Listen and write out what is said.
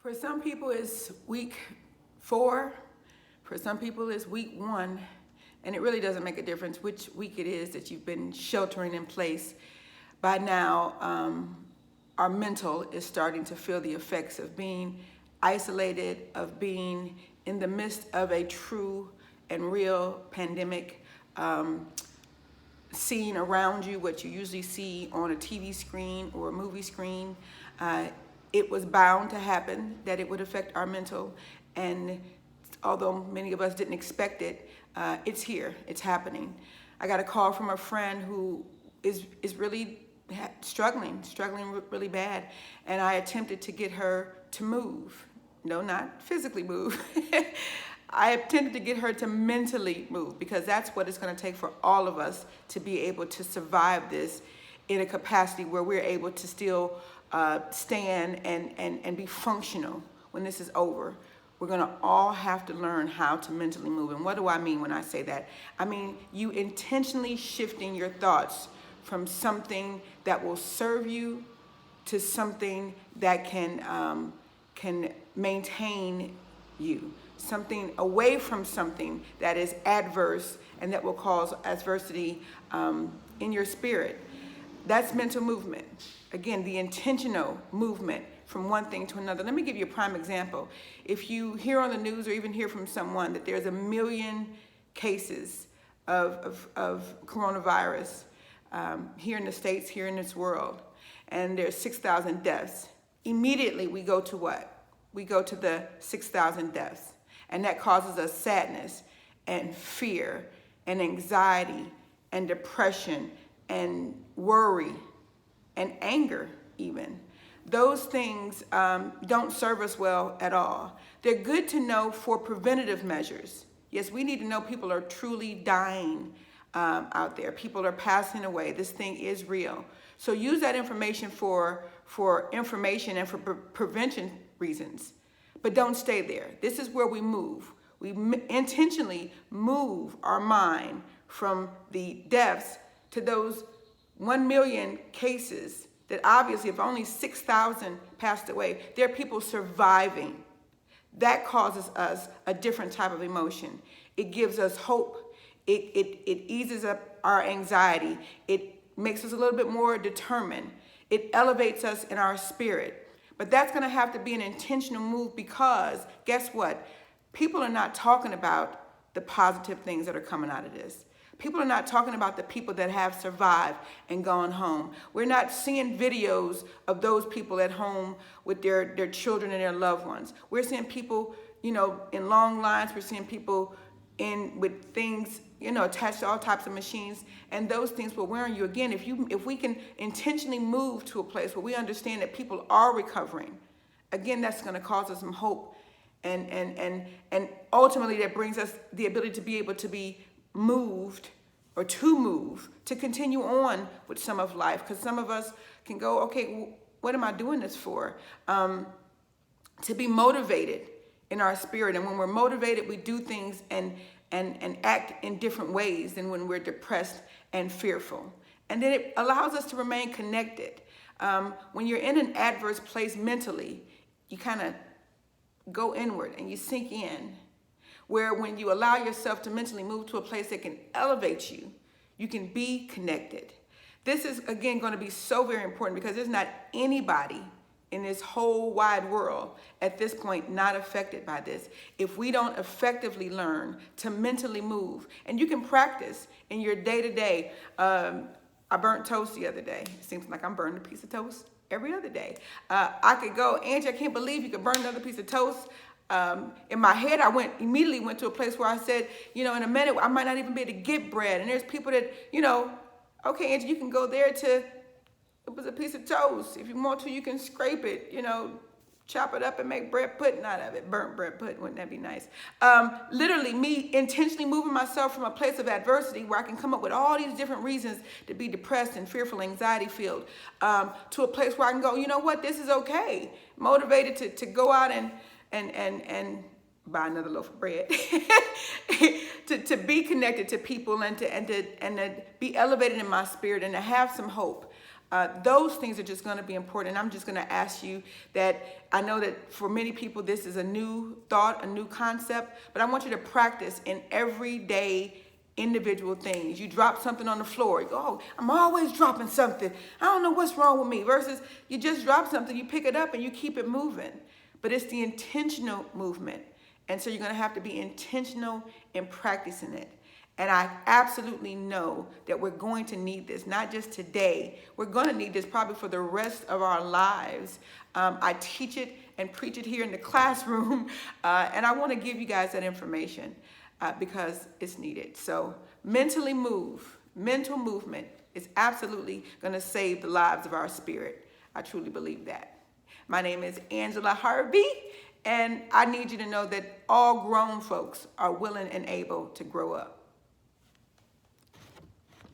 For some people, it's week 4. For some people, it's week 1. And it really doesn't make a difference which week it is that you've been sheltering in place. By now, our mental is starting to feel the effects of being isolated, of being in the midst of a true and real pandemic, seeing around you what you usually see on a TV screen or a movie screen. It was bound to happen that it would affect our mental, and although many of us didn't expect it, it's here, it's happening. I got a call from a friend who is really struggling really bad, and I attempted to get her to move. No, not physically move. I attempted to get her to mentally move, because that's what it's going to take for all of us to be able to survive this in a capacity where we're able to still stand and be functional when this is over. We're going to all have to learn how to mentally move. And what do I mean when I say that? I mean, you intentionally shifting your thoughts from something that will serve you to something that can maintain you. Something away from something that is adverse and that will cause adversity in your spirit. That's mental movement. Again, the intentional movement from one thing to another. Let me give you a prime example. If you hear on the news or even hear from someone that there's 1 million cases of coronavirus here in the States, here in this world, and there's 6,000 deaths, immediately we go to what? We go to the 6,000 deaths. And that causes us sadness and fear and anxiety and depression and worry and anger even. Those things don't serve us well at all. They're good to know for preventative measures. Yes, we need to know people are truly dying out there. People are passing away. This thing is real. So use that information for information and for prevention reasons. But don't stay there. This is where we move. We intentionally move our mind from the deaths to those 1 million cases that obviously, if only 6,000 passed away, there are people surviving. That causes us a different type of emotion. It gives us hope. It eases up our anxiety. It makes us a little bit more determined. It elevates us in our spirit. But that's going to have to be an intentional move, because guess what? People are not talking about the positive things that are coming out of this. People are not talking about the people that have survived and gone home. We're not seeing videos of those people at home with their children and their loved ones. We're seeing people, in long lines. We're seeing people with things, attached to all types of machines, and those things will wear on you. Again, if we can intentionally move to a place where we understand that people are recovering, again, that's going to cause us some hope, and ultimately that brings us the ability to be able to be moved, or to move, to continue on with some of life. Because some of us can go, okay, what am I doing this for? To be motivated in our spirit. And when we're motivated, we do things and act in different ways than when we're depressed and fearful. And then it allows us to remain connected. When you're in an adverse place mentally, you kind of go inward and you sink in. Where when you allow yourself to mentally move to a place that can elevate you, you can be connected. This is, again, going to be so very important, because there's not anybody in this whole wide world at this point not affected by this. If we don't effectively learn to mentally move, and you can practice in your day-to-day. I burnt toast the other day. It seems like I'm burning a piece of toast every other day. I could go, Angie, I can't believe you could burn another piece of toast. In my head, I immediately went to a place where I said, in a minute, I might not even be able to get bread. And there's people that, okay, Angie, you can go there it was a piece of toast. If you want to, you can scrape it, chop it up and make bread pudding out of it. Burnt bread pudding, wouldn't that be nice? Literally, me intentionally moving myself from a place of adversity where I can come up with all these different reasons to be depressed and fearful, anxiety-filled, to a place where I can go, you know what, this is okay. Motivated to go out and buy another loaf of bread, to be connected to people and to be elevated in my spirit and to have some hope. Those things are just going to be important. And I'm just going to ask you that, I know that for many people this is a new thought, a new concept, but I want you to practice in everyday individual things. You drop something on the floor, you go, oh, I'm always dropping something. I don't know what's wrong with me. Versus you just drop something, you pick it up and you keep it moving. But it's the intentional movement. And so you're going to have to be intentional in practicing it. And I absolutely know that we're going to need this, not just today. We're going to need this probably for the rest of our lives. I teach it and preach it here in the classroom. And I want to give you guys that information because it's needed. So mentally move. Mental movement is absolutely going to save the lives of our spirit. I truly believe that. My name is Angela Harvey, and I need you to know that all grown folks are willing and able to grow up.